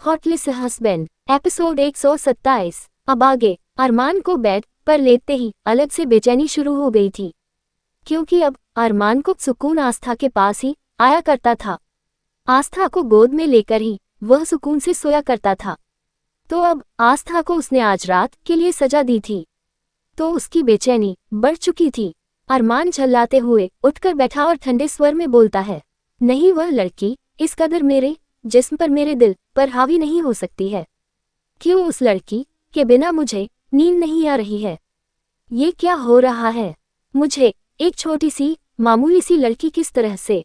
Hotlist husband episode 127। अब आगे अरमान को बेड पर लेटते ही अलग से बेचैनी शुरू हो गई थी, क्योंकि अब अरमान को सुकून आस्था के पास ही आया करता था। आस्था को गोद में लेकर ही वह सुकून से सोया करता था। तो अब आस्था को उसने आज रात के लिए सजा दी थी, तो उसकी बेचैनी बढ़ चुकी थी। अरमान झल्लाते हुए उठकर बैठा और ठंडे स्वर में बोलता है, नहीं, वह लड़की इस कदर मेरे जिस्म पर, मेरे दिल पर हावी नहीं हो सकती है। क्यों उस लड़की के बिना मुझे नींद नहीं आ रही है? ये क्या हो रहा है? मुझे एक छोटी सी मामूली सी लड़की किस तरह से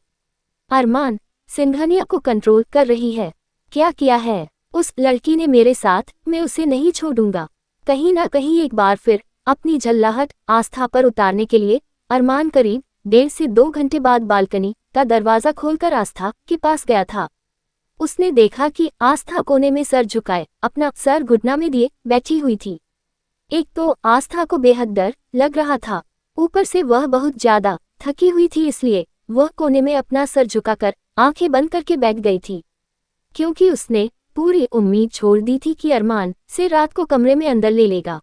अरमान सिंघानिया को कंट्रोल कर रही है? क्या किया है उस लड़की ने मेरे साथ? मैं उसे नहीं छोड़ूंगा। कहीं ना कहीं एक बार फिर अपनी झल्लाहट आस्था पर उतारने के लिए अरमान करीब 1.5 से 2 घंटे बाद बालकनी का दरवाजा खोलकर आस्था के पास गया था। उसने देखा कि आस्था कोने में सर झुकाए अपना सर घुटना में दिए बैठी हुई थी। एक तो आस्था को बेहद डर लग रहा था, ऊपर से वह बहुत ज्यादा थकी हुई थी, इसलिए वह कोने में अपना सर झुकाकर आंखें बंद करके बैठ गई थी, क्योंकि उसने पूरी उम्मीद छोड़ दी थी कि अरमान से रात को कमरे में अंदर ले लेगा।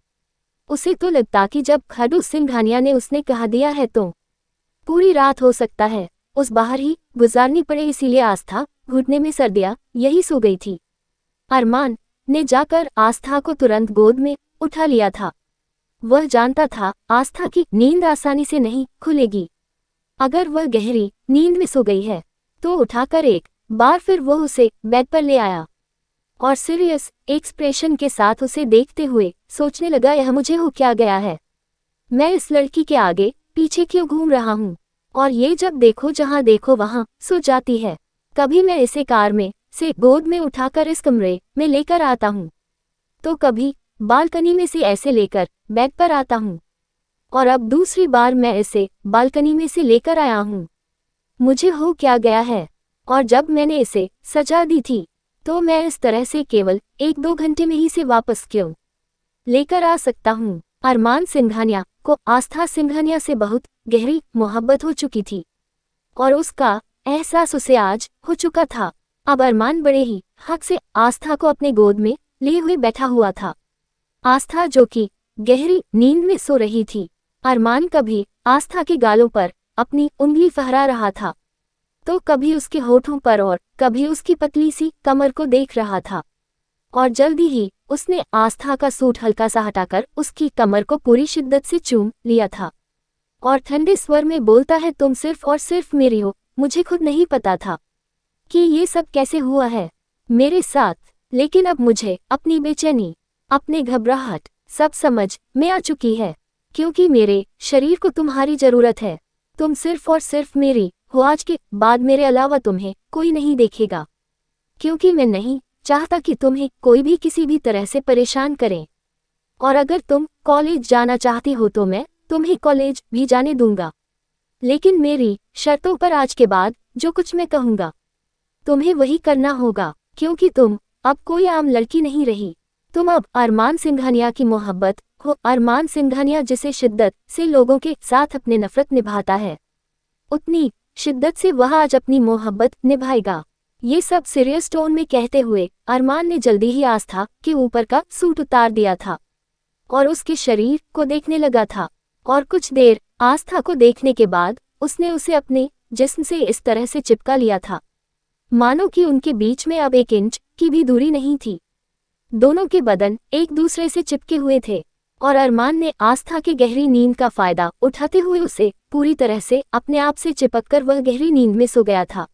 उसे तो लगता कि जब खडू सिंघानिया ने उसने कहा दिया है तो पूरी रात हो सकता है उस बाहर ही गुजारनी पड़े, इसीलिए आस्था घुटने में सर दिया यही सो गई थी। अरमान ने जाकर आस्था को तुरंत गोद में उठा लिया था। वह जानता था आस्था की नींद आसानी से नहीं खुलेगी। अगर वह गहरी नींद में सो गई है तो उठाकर एक बार फिर वह उसे बेड पर ले आया और सीरियस एक्सप्रेशन के साथ उसे देखते हुए सोचने लगा, यह मुझे हो क्या गया है? मैं इस लड़की के आगे पीछे क्यों घूम रहा हूँ? और ये जब देखो जहाँ देखो वहाँ सो जाती है। कभी मैं इसे कार में से गोद में उठाकर इस कमरे में लेकर आता हूँ, तो कभी बालकनी में से ऐसे लेकर बेड पर आता हूँ, और अब दूसरी बार मैं इसे बालकनी में से लेकर आया हूँ। मुझे हो क्या गया है? और जब मैंने इसे सजा दी थी तो मैं इस तरह से केवल 1-2 घंटे में ही से वापस क्यों लेकर आ सकता हूँ? अरमान सिंघानिया को आस्था सिंघानिया से बहुत गहरी मोहब्बत हो चुकी थी और उसका एहसास उसे आज हो चुका था। अब अरमान बड़े ही हक से आस्था को अपने गोद में लिए हुए बैठा हुआ था। आस्था जो कि गहरी नींद में सो रही थी। अरमान कभी आस्था के गालों पर अपनी उंगली फहरा रहा था, तो कभी उसके होठों पर और कभी उसकी पतली सी कमर को देख रहा था, और जल्दी ही उसने आस्था का सूट हल्का सा हटाकर उसकी कमर को पूरी शिद्दत से चूम लिया था और ठंडे स्वर में बोलता है, तुम सिर्फ और सिर्फ मेरी हो। मुझे खुद नहीं पता था कि ये सब कैसे हुआ है मेरे साथ, लेकिन अब मुझे अपनी बेचैनी, अपने घबराहट सब समझ में आ चुकी है, क्योंकि मेरे शरीर को तुम्हारी जरूरत है। तुम सिर्फ और सिर्फ मेरी हो। आज के बाद मेरे अलावा तुम्हें कोई नहीं देखेगा, क्योंकि मैं नहीं चाहता कि तुम्हें कोई भी किसी भी तरह से परेशान करे। और अगर तुम कॉलेज जाना चाहती हो तो मैं तुम्हें कॉलेज भी जाने दूंगा, लेकिन मेरी शर्तों पर आज के बाद जो कुछ मैं कहूँगा तुम्हें वही करना होगा, क्योंकि तुम अब कोई आम लड़की नहीं रही। तुम अब अरमान सिंघानिया की मोहब्बत हो। अरमान सिंघानिया जिसे शिद्दत से लोगों के साथ अपने नफरत निभाता है, उतनी शिद्दत से वह आज अपनी मोहब्बत निभाएगा। ये सब सीरियस टोन में कहते हुए अरमान ने जल्दी ही आस्था के ऊपर का सूट उतार दिया था और उसके शरीर को देखने लगा था, और कुछ देर आस्था को देखने के बाद उसने उसे अपने जिस्म से इस तरह से चिपका लिया था मानो कि उनके बीच में अब 1 इंच की भी दूरी नहीं थी। दोनों के बदन एक दूसरे से चिपके हुए थे और अरमान ने आस्था की गहरी नींद का फायदा उठाते हुए उसे पूरी तरह से अपने आप से चिपककर वह गहरी नींद में सो गया था।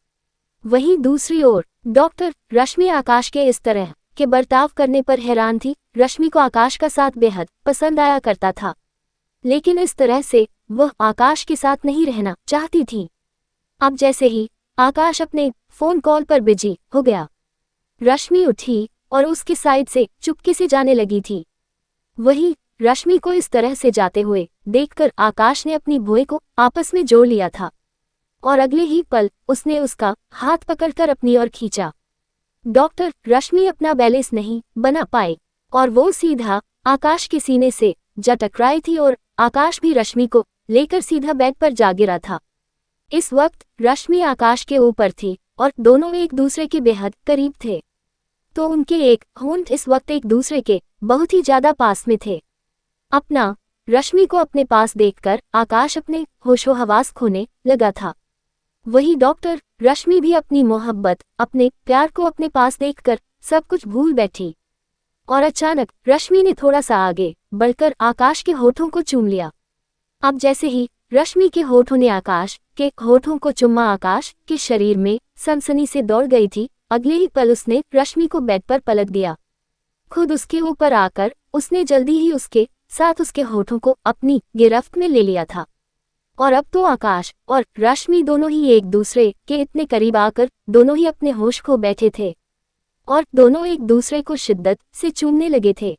वहीं दूसरी ओर डॉक्टर रश्मि आकाश के इस तरह के बर्ताव करने पर हैरान थी। रश्मि को आकाश का साथ बेहद पसंद आया करता था, लेकिन इस तरह से वह आकाश के साथ नहीं रहना चाहती थी। अब जैसे ही आकाश अपने फोन कॉल पर बिजी हो गया, रश्मि उठी और उसके साइड से चुपके से जाने लगी थी। वही रश्मि को इस तरह से जाते हुए देखकर आकाश ने अपनी भुएं को आपस में जोड़ लिया था और अगले ही पल उसने उसका हाथ पकड़कर अपनी ओर खींचा। डॉक्टर रश्मि अपना बैलेंस नहीं बना पाए और वो सीधा आकाश के सीने से जा टकराई थी और आकाश भी रश्मि को लेकर सीधा बेड पर जा गिरा था। इस वक्त रश्मि आकाश के ऊपर थी और दोनों एक दूसरे के बेहद करीब थे। तो उनके एक होंठ इस वक्त एक दूसरे के बहुत ही ज्यादा पास में थे। अपना रश्मि को अपने पास देखकर आकाश अपने होशो-हवास खोने लगा था। वही डॉक्टर रश्मि भी अपनी मोहब्बत, अपने प्यार को अपने पास देखकर सब कुछ भूल बैठी। और अचानक रश्मि ने थोड़ा सा आगे बढ़कर आकाश के होठों को चूम लिया। अब जैसे ही रश्मि के होठों ने आकाश के होठों को चुम्मा, आकाश के शरीर में सनसनी से दौड़ गई थी। अगले ही पल उसने रश्मि को बेड पर पलट दिया। खुद उसके ऊपर आकर उसने जल्दी ही उसके साथ उसके होठों को अपनी गिरफ्त में ले लिया था। और अब तो आकाश और रश्मि दोनों ही एक दूसरे के इतने करीब आकर दोनों ही अपने होश खो बैठे थे और दोनों एक दूसरे को शिद्दत से चूमने लगे थे।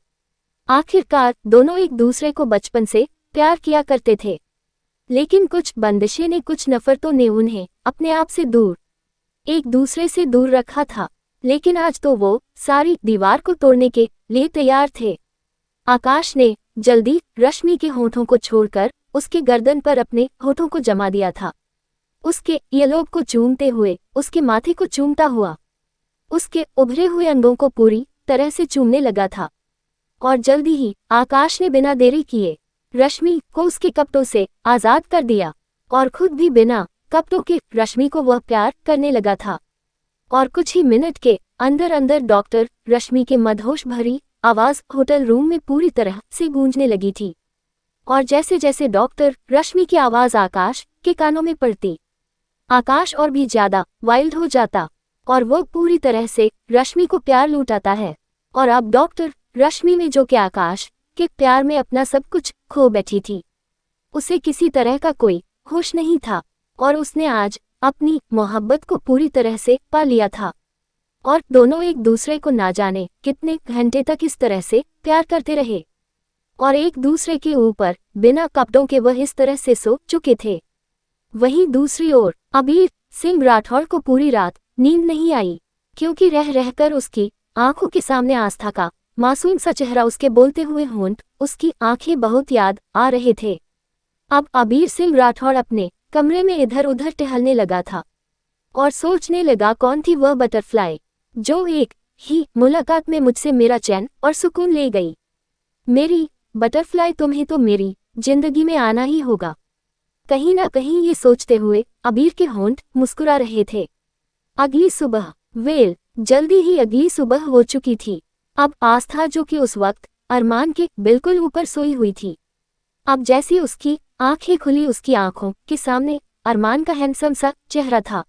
आखिरकार दोनों एक दूसरे को बचपन से प्यार किया करते थे, लेकिन कुछ बंदिशें ने, कुछ नफरतों ने उन्हें अपने आप से दूर, एक दूसरे से दूर रखा था। लेकिन आज तो वो सारी दीवार को तोड़ने के लिए तैयार थे। आकाश ने जल्दी रश्मि के होठों को छोड़कर उसके गर्दन पर अपने होठों को जमा दिया था। उसके ईयरलोब को चूमते हुए, उसके माथे को चूमता हुआ, उसके उभरे हुए अंगों को पूरी तरह से चूमने लगा था। और जल्दी ही आकाश ने बिना देरी किए रश्मि को उसके कपड़ों से आजाद कर दिया और खुद भी बिना कपड़ों के रश्मि को वह प्यार करने लगा था। और कुछ ही मिनट के अंदर अंदर डॉक्टर रश्मि के मदहोश भरी आवाज होटल रूम में पूरी तरह से गूंजने लगी थी। और जैसे जैसे डॉक्टर रश्मि की आवाज आकाश के कानों में पड़ती, आकाश और भी ज्यादा वाइल्ड हो जाता और वो पूरी तरह से रश्मि को प्यार लूटाता है। और अब डॉक्टर रश्मि में जो कि आकाश के प्यार में अपना सब कुछ खो बैठी थी, उसे किसी तरह का कोई होश नहीं था और उसने आज अपनी मोहब्बत को पूरी तरह से पा लिया था। और दोनों एक दूसरे को ना जाने कितने घंटे तक इस तरह से प्यार करते रहे और एक दूसरे के ऊपर बिना कपड़ों के वह इस तरह से सो चुके थे। वहीं दूसरी ओर अबीर सिंह राठौड़ को पूरी रात नींद नहीं आई, क्योंकि रह रहकर उसकी आंखों के सामने आस्था का मासूम सा चेहरा, उसके बोलते हुए होंठ, उसकी आंखें बहुत याद आ रहे थे। अब अबीर सिंह राठौड़ अपने कमरे में इधर उधर टहलने लगा था और सोचने लगा, कौन थी वह बटरफ्लाई जो एक ही मुलाकात में मुझसे मेरा चैन और सुकून ले गई। मेरी बटरफ्लाई, तुम्हें तो मेरी जिंदगी में आना ही होगा। कहीं ना कहीं ये सोचते हुए अबीर के होंठ मुस्कुरा रहे थे। अगली सुबह जल्दी ही अगली सुबह हो चुकी थी। अब आस्था, जो कि उस वक्त अरमान के बिल्कुल ऊपर सोई हुई थी, अब जैसी उसकी आंखें खुली, उसकी आंखों के सामने अरमान का हैंडसम सा चेहरा था।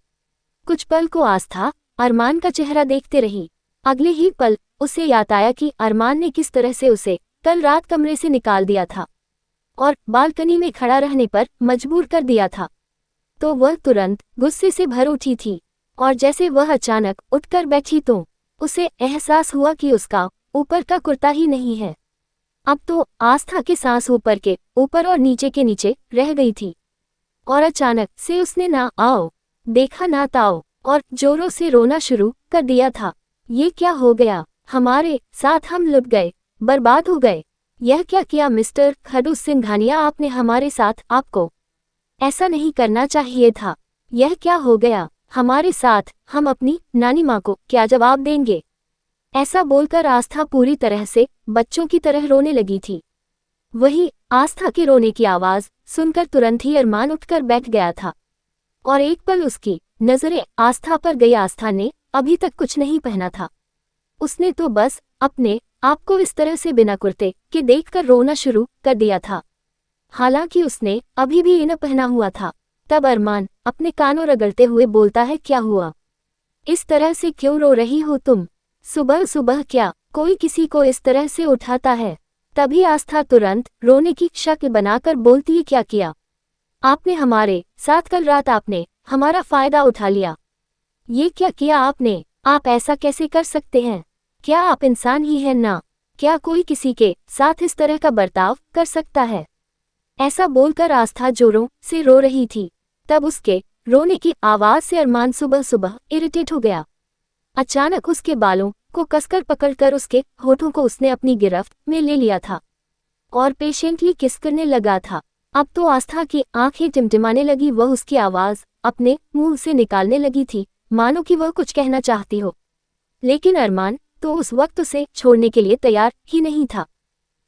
कुछ पल को आस्था अरमान का चेहरा देखते रही। अगले ही पल उसे याद आया कि अरमान ने किस तरह से उसे कल रात कमरे से निकाल दिया था और बालकनी में खड़ा रहने पर मजबूर कर दिया था। तो वह तुरंत गुस्से से भर उठी थी और जैसे वह अचानक उठकर बैठी तो उसे एहसास हुआ कि उसका ऊपर का कुर्ता ही नहीं है। अब तो आस्था की सांस ऊपर के ऊपर और नीचे के नीचे रह गई थी और अचानक से उसने ना आओ देखा ना ताओ और जोरों से रोना शुरू कर दिया था। ये क्या हो गया हमारे साथ? हम लुट गए, बर्बाद हो गए। यह क्या किया मिस्टर खडूस सिंघानिया, आपने हमारे साथ? आपको ऐसा नहीं करना चाहिए था। यह क्या हो गया हमारे साथ? हम अपनी नानी माँ को क्या जवाब देंगे? ऐसा बोलकर आस्था पूरी तरह से बच्चों की तरह रोने लगी थी। वही आस्था के रोने की आवाज सुनकर तुरंत ही अरमान उठकर बैठ गया था और एक पल उसकी नजरें आस्था पर गई। आस्था ने अभी तक कुछ नहीं पहना था, उसने तो बस अपने आप को इस तरह से बिना कुर्ते के देखकर रोना शुरू कर दिया था। हालांकि उसने अभी भी इन्हें पहना हुआ था। तब अरमान अपने कानों रगड़ते हुए बोलता है, क्या हुआ? इस तरह से क्यों रो रही हो तुम? सुबह सुबह क्या कोई किसी को इस तरह से उठाता है? तभी आस्था तुरंत रोने की शक्ल बनाकर बोलती है, क्या किया आपने हमारे साथ? कल रात आपने हमारा फायदा उठा लिया। ये क्या किया आपने? आप ऐसा कैसे कर सकते हैं? क्या आप इंसान ही हैं ना? क्या कोई किसी के साथ इस तरह का बर्ताव कर सकता है? ऐसा बोलकर आस्था जोरों से रो रही थी। तब उसके रोने की आवाज से अरमान सुबह सुबह इरिटेट हो गया। अचानक उसके बालों को कसकर पकड़कर उसके होठों को उसने अपनी गिरफ्त में ले लिया था और पेशेंटली किस करने लगा था। अब तो आस्था की आंखें टिमटिमाने लगी। वह उसकी आवाज अपने मुंह से निकालने लगी थी, मानो कि वह कुछ कहना चाहती हो, लेकिन अरमान तो उस वक्त उसे छोड़ने के लिए तैयार ही नहीं था।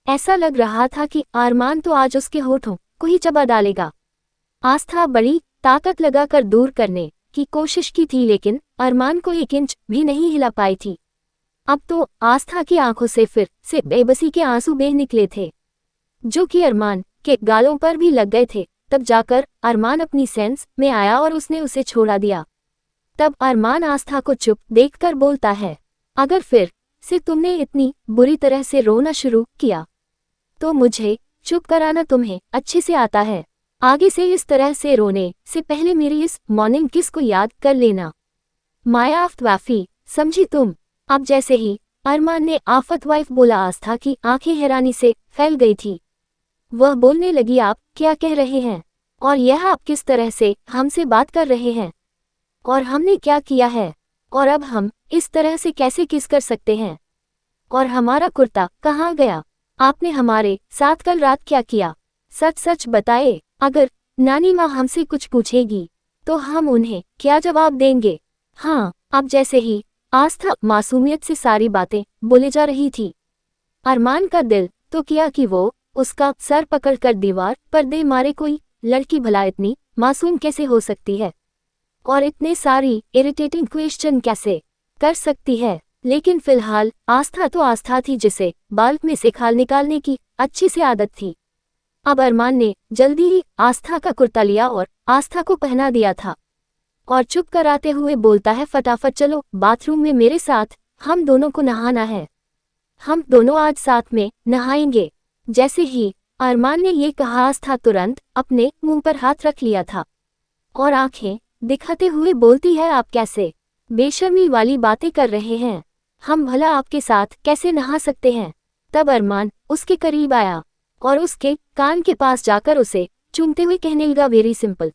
ऐसा लग रहा था कि अरमान तो आज उसके होठों को ही चबा डालेगा। आस्था बड़ी ताकत लगाकर दूर करने की कोशिश की थी, लेकिन अरमान को 1 इंच भी नहीं हिला पाई थी। अब तो आस्था की आंखों से फिर से बेबसी के आंसू बह निकले थे, जो कि अरमान के गालों पर भी लग गए थे। तब जाकर अरमान अपनी सेंस में आया और उसने उसे छोड़ा दिया। तब अरमान आस्था को चुप देखकर बोलता है, अगर फिर से तुमने इतनी बुरी तरह से रोना शुरू किया तो मुझे चुप कराना तुम्हें अच्छे से आता है। आगे से इस तरह से रोने से पहले मेरी इस मॉर्निंग किस को याद कर लेना। माया आफ्त वाफी, समझी तुम? अब जैसे ही अरमान ने आफत वाइफ बोला, आस्था की आंखें हैरानी से फैल गई थी। वह बोलने लगी, आप क्या कह रहे हैं? और यह आप किस तरह से हमसे बात कर रहे हैं? और हमने क्या किया है? और अब हम इस तरह से कैसे किस कर सकते हैं? और हमारा कुर्ता कहाँ गया? आपने हमारे साथ कल रात क्या किया? सच सच बताए। अगर नानी माँ हमसे कुछ पूछेगी तो हम उन्हें क्या जवाब देंगे? हाँ। अब जैसे ही आस्था मासूमियत से सारी बातें बोले जा रही थी, अरमान का दिल तो किया कि वो उसका सर पकड़कर दीवार पर दे मारे। कोई लड़की भला इतनी मासूम कैसे हो सकती है और इतने सारी इरिटेटिंग क्वेश्चन कैसे कर सकती है? लेकिन फिलहाल आस्था तो आस्था थी, जिसे बाल में से खाल निकालने की अच्छी से आदत थी। अब अरमान ने जल्दी ही आस्था का कुर्ता लिया और आस्था को पहना दिया था और चुप कराते हुए बोलता है, फटाफट चलो बाथरूम में मेरे साथ, हम दोनों को नहाना है। हम दोनों आज साथ में नहाएंगे। जैसे ही अरमान ने ये कहा, आस्था तुरंत अपने मुंह पर हाथ रख लिया था और आंखें दिखाते हुए बोलती है, आप कैसे बेशर्मी वाली बातें कर रहे हैं? हम भला आपके साथ कैसे नहा सकते हैं? तब अरमान उसके करीब आया और उसके कान के पास जाकर उसे चूमते हुए कहने लगा, वेरी सिंपल,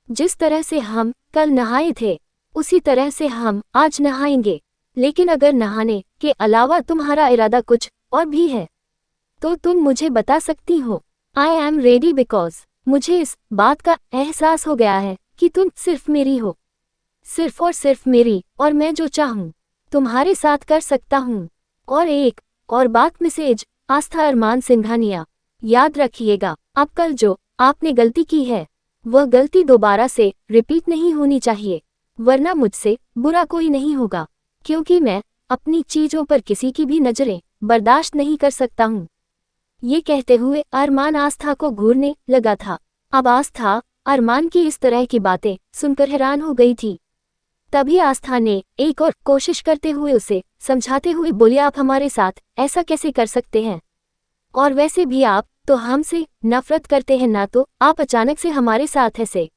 जिस तरह से हम कल नहाए थे उसी तरह से हम आज नहाएंगे। लेकिन अगर नहाने के अलावा तुम्हारा इरादा कुछ और भी है तो तुम मुझे बता सकती हो। आई एम रेडी, बिकॉज मुझे इस बात का एहसास हो गया है कि तुम सिर्फ मेरी हो, सिर्फ और सिर्फ मेरी, और मैं जो चाहूँ तुम्हारे साथ कर सकता हूँ। और एक और बात, मिसेज आस्था अरमान सिंघानिया, याद रखिएगा, अब कल जो आपने गलती की है वह गलती दोबारा से रिपीट नहीं होनी चाहिए, वरना मुझसे बुरा कोई नहीं होगा, क्योंकि मैं अपनी चीजों पर किसी की भी नजरें बर्दाश्त नहीं कर सकता हूँ। ये कहते हुए अरमान आस्था को घूरने लगा था। अब आस्था अरमान की इस तरह की बातें सुनकर हैरान हो गई थी। तभी आस्था ने एक और कोशिश करते हुए उसे समझाते हुए बोली, आप हमारे साथ ऐसा कैसे कर सकते हैं? और वैसे भी आप तो हमसे नफरत करते हैं ना, तो आप अचानक से हमारे साथ ऐसे?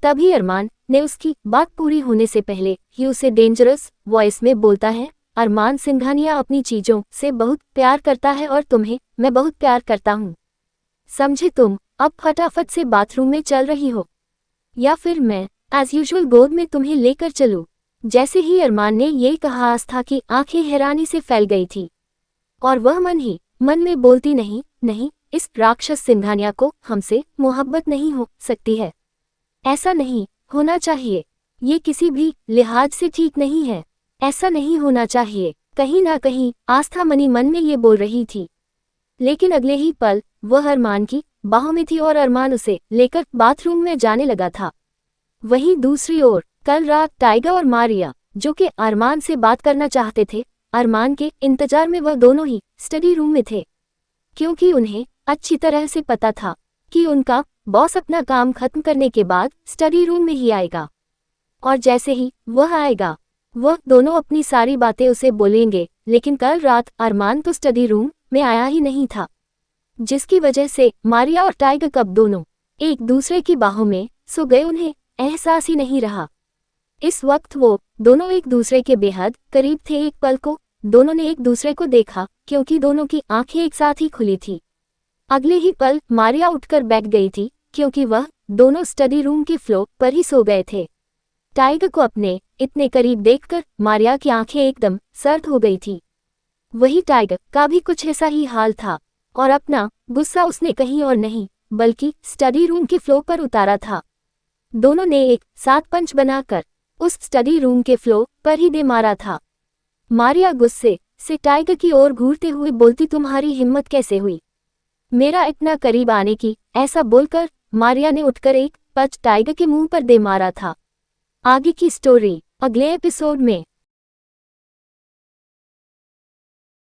तभी अरमान ने उसकी बात पूरी होने से पहले ही उसे डेंजरस वॉइस में बोलता है, अरमान सिंघानिया अपनी चीजों से बहुत प्यार करता है और तुम्हें मैं बहुत प्यार करता हूँ, समझे तुम? अब फटाफट से बाथरूम में चल रही हो या फिर मैं एज यूजुअल गोद में तुम्हें लेकर चलूं? जैसे ही अरमान ने ये कहा, आस्था की आंखें हैरानी से फैल गई थी और वह मन ही मन में बोलती, नहीं नहीं, इस राक्षस सिंघानिया को हमसे मोहब्बत नहीं हो सकती है, ऐसा नहीं होना चाहिए, ये किसी भी लिहाज से ठीक नहीं है, ऐसा नहीं होना चाहिए। कहीं ना कहीं आस्था मनी मन में ये बोल रही थी, लेकिन अगले ही पल वह अरमान की बाहों में थी और अरमान उसे लेकर बाथरूम में जाने लगा था। वहीं दूसरी ओर कल रात टाइगर और मारिया, जो कि अरमान से बात करना चाहते थे, अरमान के इंतजार में वह दोनों ही स्टडी रूम में थे, क्योंकि उन्हें अच्छी तरह से पता था कि उनका बॉस अपना काम खत्म करने के बाद स्टडी रूम में ही आएगा और जैसे ही वह आएगा वह दोनों अपनी सारी बातें उसे बोलेंगे। लेकिन कल रात अरमान तो स्टडी रूम में आया ही नहीं था, जिसकी वजह से मारिया और टाइगर कब दोनों एक दूसरे की बाहों में सो गए, उन्हें एहसास ही नहीं रहा। इस वक्त वो दोनों एक दूसरे के बेहद करीब थे। एक पल को दोनों ने एक दूसरे को देखा, क्योंकि दोनों की आंखें एक साथ ही खुली थी। अगले ही पल मारिया उठकर बैठ गई थी, क्योंकि वह दोनों स्टडी रूम के फ्लोर पर ही सो गए थे। टाइगर को अपने इतने करीब देखकर मारिया की आंखें एकदम सर्द हो गई थी। वही टाइगर का भी कुछ ऐसा ही हाल था और अपना गुस्सा उसने कहीं और नहीं बल्कि स्टडी रूम के फ्लोर पर उतारा था। दोनों ने एक साथ पंच बनाकर उस स्टडी रूम के फ्लोर पर ही दे मारा था। मारिया गुस्से से टाइगर की ओर घूरते हुए बोलती, तुम्हारी हिम्मत कैसे हुई मेरा इतना करीब आने की। ऐसा बोलकर मारिया ने उठकर एक पंच टाइगर के मुंह पर दे मारा था। आगे की स्टोरी अगले एपिसोड में।